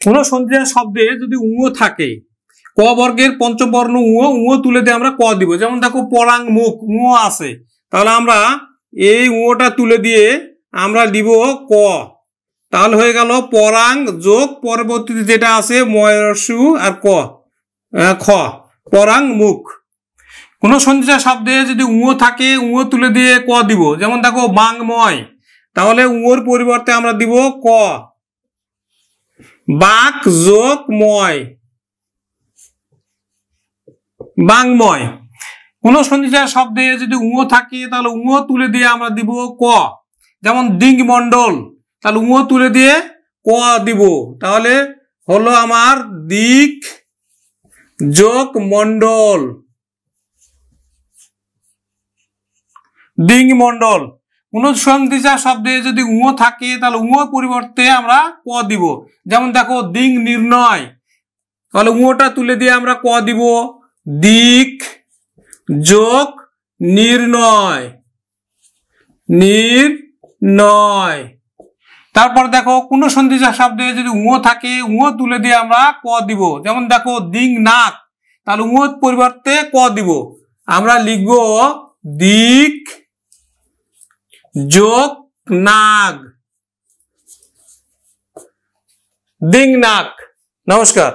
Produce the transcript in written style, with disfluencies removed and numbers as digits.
কোন সন্ধিজা শব্দে যদি উ থাকে, ক বর্গের পঞ্চম বর্ণ উ তুলে দিয়ে আমরা ক দিব। যেমন দেখো পরাং মুখ উ আছে, তাহলে আমরা এই উটা তুলে দিয়ে আমরা দিব ক, তাহলে হয়ে গেল পরাং যোগ পরবর্তীতে যেটা আছে ময়সু আর ক খ, পরাং মুখ। কোন সন্ধিজা শব্দে যদি উ থাকে উ তুলে দিয়ে ক দিব। যেমন দেখো বাংময়, তাহলে উর পরিবর্তে আমরা দিব ক, বাক যোগ ময়, বাংময়। কোন সন্ধিজা শব্দে যদি উ থাকে তাহলে উ তুলে দিয়ে আমরা দিব ক। যেমন দিং মন্ডল, তাহলে উ তুলে দিয়ে ক দিব, তাহলে হলো আমার দিক যোগ মন্ডল, দিং মন্ডল। কোন সন্ধিজা শব্দে যদি উ থাকে তাহলে উ পরিবর্তে আমরা ক দিব। যেমন দেখো দিং নির্ণয়, তাহলে উটা তুলে দিয়ে আমরা ক দিব, দিক যোগ নির্ণয়, নির্ণয়। তারপর দেখো কোন সন্ধিজা শব্দে যদি উ থাকে উ তুলে দিয়ে আমরা ক দিব। যেমন দেখো দিং নাক, তাহলে উ পরিবর্তে ক দিব, আমরা লিখব দিক যোগ নাগ, দিং নাক। নমস্কার।